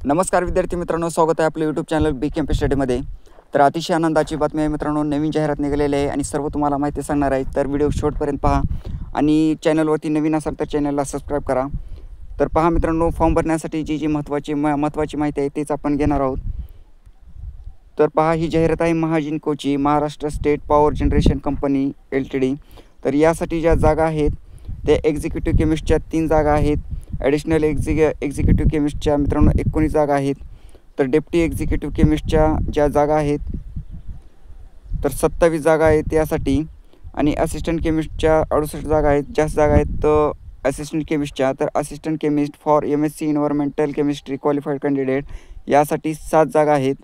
नमस्कार विद्यार्थी मित्रांनो, स्वागत आहे आपल्या यूट्यूब चॅनल बी कॅम्पस स्टडीमध्ये। तर अतिशय आनंदाची बातमी आहे मित्रांनो, नवीन जाहिरात निघालेली आहे आणि सर्व तुम्हाला माहिती सांगणार आहे। तर व्हिडिओ शेवटपर्यंत पहा आणि चॅनलवरती नवीन असाल तर चॅनलला सबस्क्राईब करा। तर पहा मित्रांनो, फॉर्म भरण्यासाठी जी महत्त्वाची माहिती आहे तेच आपण घेणार आहोत। तर पहा, ही जाहिरात आहे महाजिनकोची, Maharashtra state power generation company LTD. तर यासाठी ज्या जागा आहेत ते एक्झिक्युटिव्ह केमिस्टच्या 3 जागा आहेत, ॲडिशनल एक्झिक्युटिव्ह केमिस्टच्या मित्रांनो 19 जागा आहेत। तर डेप्टी एक्झिक्युटिव्ह केमिस्टच्या ज्या जागा आहेत तर 27 जागा आहेत यासाठी, आणि असिस्टंट केमिस्टच्या 68 जागा आहेत। जास्त जागा आहेत असिस्टंट केमिस्टच्या, तर assistant chemist for MSc environmental chemistry qualified candidate यासाठी 7 जागा आहेत।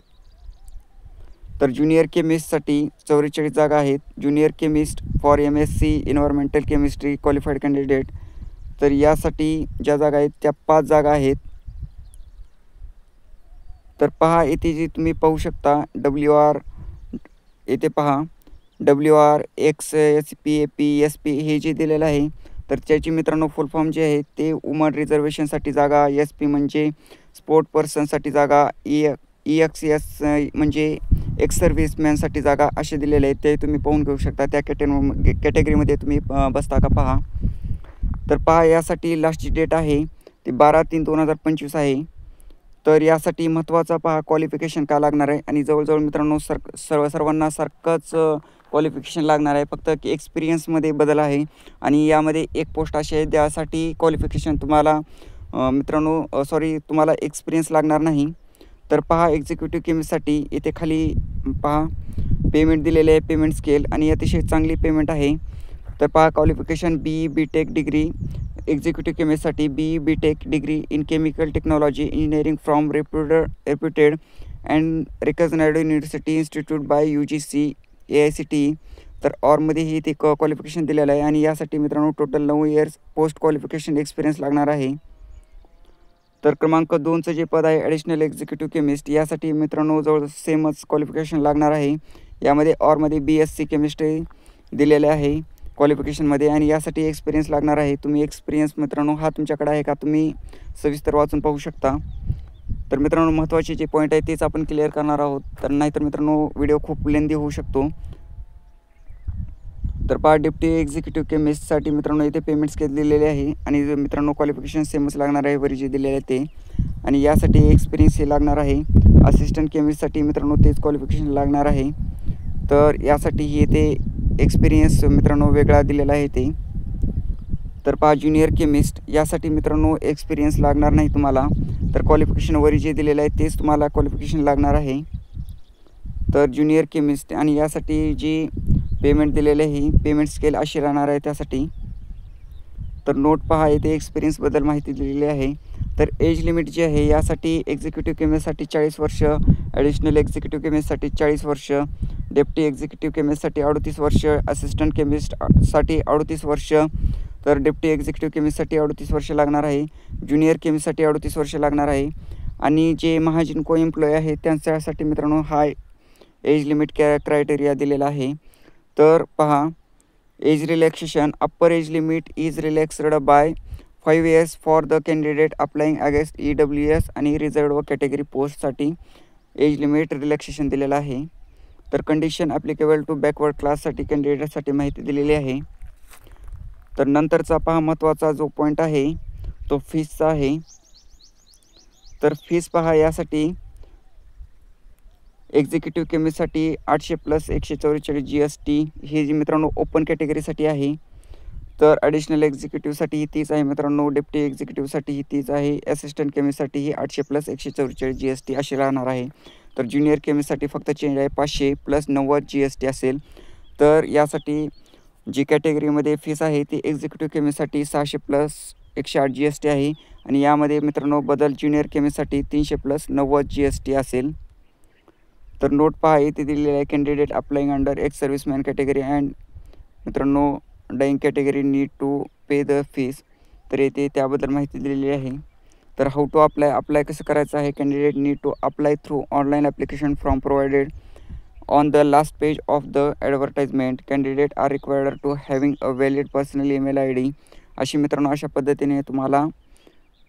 तर ज्युनियर केमिस्टसाठी 44 जागा आहेत, junior chemist for MSc environmental chemistry qualified candidate, तर यासाठी ज्या जागा आहेत त्या 5 जागा आहेत। तर पहा, इथे जी तुम्ही पाहू शकता WR, येथे पहा WR XSPAP SP हे जे दिलेलं आहे, तर त्याची मित्रांनो फुल फॉर्म जे आहे ते वुमन रिझर्वेशनसाठी जागा, SP म्हणजे स्पोर्ट पर्सनसाठी जागा, EXS म्हणजे एक्स सर्व्हिसमॅनसाठी जागा असे दिलेले आहेत। ते तुम्ही पाहून घेऊ शकता, त्या कॅटेगरीमध्ये तुम्ही बसता का पहा। तर पहा, यासाठी लास्टची डेट आहे ती 12/3/2025 आहे। तर यासाठी महत्त्वाचा पहा क्वालिफिकेशन काय लागणार आहे, आणि जवळजवळ मित्रांनो सर्वांना सारखंच क्वालिफिकेशन लागणार आहे, फक्त की एक्सपिरियन्समध्ये बदल आहे। आणि यामध्ये एक पोस्ट अशी आहे ज्यासाठी क्वालिफिकेशन तुम्हाला तुम्हाला एक्सपिरियन्स लागणार नाही। तर पहा, एक्झिक्युटिव्ह केमिस्टसाठी इथे खाली पहा पेमेंट दिलेले आहे, पेमेंट स्केल, आणि अतिशय चांगली पेमेंट आहे। तर पहा, qualification BE BTech degree, executive केमिस्टसाठी BE BTech degree in chemical technology engineering from reputed and recognised university institute by UGC AICTE। तर ऑरमध्येही ते क्वालिफिकेशन दिलेलं आहे, आणि यासाठी मित्रांनो total 9 years post qualification experience लागणार आहे। तर क्रमांक 2चं जे पद आहे ॲडिशनल एक्झिक्युटिव्ह केमिस्ट, यासाठी मित्रांनो जवळ सेमच क्वालिफिकेशन लागणार आहे। यामध्ये ऑरमध्ये BSc केमिस्ट्री दिलेले आहे क्वालिफिकेशनमध्ये, आणि यासाठी एक्सपिरियन्स लागणार आहे। तुम्ही एक्सपिरियन्स मित्रांनो हा तुमच्याकडे आहे का, तुम्ही सविस्तर वाचून पाहू शकता। तर मित्रांनो, महत्त्वाचे जे पॉईंट आहे तेच आपण क्लिअर करणार आहोत, तर नाहीतर मित्रांनो व्हिडिओ खूप लेंदी होऊ शकतो। तर पहा, डेप्टी एक्झिक्युटिव्ह केमिस्टसाठी मित्रांनो इथे पेमेंट स्केल दिलेले आहे, आणि मित्रांनो क्वालिफिकेशन सेमच लागणार आहे वर जे दिलेले आहे ते, आणि यासाठी एक्सपिरियन्स हे लागणार आहे। असिस्टंट केमिस्टसाठी मित्रांनो तेच क्वालिफिकेशन लागणार आहे, तर यासाठी हे ते एक्सपिरियन्स मित्रांनो वेगळा दिलेला आहे ते। तर पहा, ज्युनियर केमिस्ट यासाठी मित्रांनो एक्सपिरियन्स लागणार नाही तुम्हाला, तर क्वालिफिकेशन वर जे दिलेलं आहे तेच तुम्हाला क्वालिफिकेशन लागणार आहे। तर ज्युनियर केमिस्ट, आणि यासाठी जी पेमेंट दिलेली आहे ही पेमेंट स्केल अशी राहणार आहे त्यासाठी। तर नोट पहा, येथे एक्सपिरियन्सबद्दल माहिती दिलेली आहे। तर एज लिमिट जी आहे यासाठी एक्झिक्युटिव्ह केमिस्टसाठी 40 वर्ष, ॲडिशनल एक्झिक्युटिव्ह केमिस्टसाठी 40 वर्ष, डेप्टी एक्झिक्युटिव्ह केमिस्टसाठी 38 वर्ष, असिस्टंट केमिस्टसाठी 38 वर्ष, तर डेप्टी एक्झिक्युटिव्ह केमिस्टसाठी 38 वर्ष लागणार आहे, ज्युनियर केमिस्टसाठी 38 वर्ष लागणार आहे, आणि जे महाजिनको एम्प्लॉई आहे त्यांच्यासाठी मित्रांनो हा एज लिमिट क्रायटेरिया दिलेला आहे। तर पहा, age relaxation, upper age limit is relaxed by 5 years for the candidate applying against EWS आणि रिझर्व्ड कॅटेगरी पोस्टसाठी एज लिमिट रिलॅक्सेशन दिलेलं आहे। तर कंडिशन ॲप्लिकेबल टू बॅकवर्ड क्लाससाठी कॅन्डिडेटसाठी माहिती दिलेली आहे। तर नंतरचा पहा महत्त्वाचा जो पॉईंट आहे तो फीसचा आहे। तर फीस पहा, यासाठी एक्झिक्युटिव्ह केमिस्टसाठी 800 + 144 GST हे जी मित्रांनो ओपन कॅटेगरीसाठी आहे। तर ॲडिशनल एक्झिक्युटिव्हसाठी ही तीच आहे मित्रांनो, डेप्टी एक्झिक्युटिव्हसाठी ही तीच आहे, असिस्टंट केमिस्टसाठी ही 800 + 144 GST अशी राहणार आहे। तर ज्युनियर केमिस्टसाठी फक्त चेंज आहे, 500 + 90 GST असेल। तर यासाठी जी कॅटेगरीमध्ये फीस आहे ती एक्झिक्युटिव्ह केमिस्टसाठी 600 + 108 GST आहे, आणि यामध्ये मित्रांनो बदल ज्युनियर केमिस्टसाठी 300 + 90 GST असेल। तर नोट पहा, इथे दिलेली आहे, candidate applying under ex serviceman category and मित्रांनो dying category need to pay the fees, तर येथे त्याबद्दल माहिती दिलेली आहे। तर हाऊ टू अप्लाय कसं करायचं आहे, candidate need to apply through online application form provided on the last page of the advertisement, candidate are required to having a valid personal email ID, अशी मित्रांनो अशा पद्धतीने तुम्हाला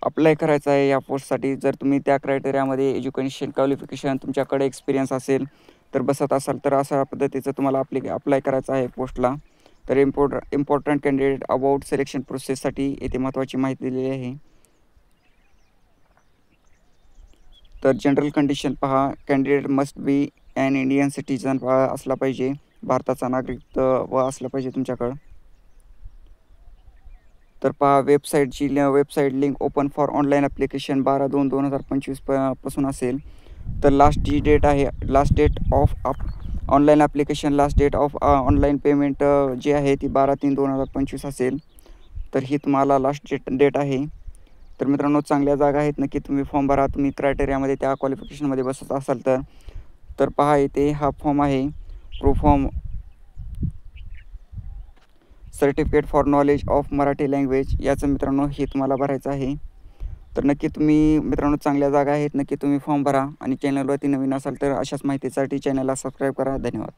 अप्लाय करायचं आहे या पोस्टसाठी. जर तुम्ही त्या क्रायटेरियामध्ये एज्युकेशन क्वालिफिकेशन तुमच्याकडे एक्सपिरियन्स असेल तर बसत असाल तर अशा पद्धतीचं तुम्हाला अप्लाय करायचं आहे पोस्टला. तर इम्पॉर्टंट कॅन्डिडेट अबाउट सिलेक्शन प्रोसेससाठी येथे महत्त्वाची माहिती दिलेली आहे. तर जनरल कंडिशन पहा, candidate must be an Indian citizen असला पाहिजे, भारताचा नागरिक व असला पाहिजे तुमच्याकडं. तर पहा website link open for online application 12/2/2025 पासून असेल. तर last date of online application, last date of online payment जी आहे ती 12/3/2025 असेल. तर ही तुम्हाला लास्ट डेट आहे. तर मित्रांनो, चांगल्या जागा आहेत, नक्की तुम्ही फॉर्म भरा. तुम्ही क्रायटेरियामध्ये त्या क्वालिफिकेशनमध्ये बसत असाल तर पहा इथे हा फॉर्म आहे, proof form certificate for knowledge of Marathi language, याचं मित्रांनो हे तुम्हाला भरायचं आहे. तर नक्की तुम्ही मित्रांनो, चांगल्या जागा आहेत, नक्की तुम्ही फॉर्म भरा. आणि चॅनलवरती नवीन असाल तर अशाच माहितीसाठी चॅनलला सबस्क्राईब करा. धन्यवाद.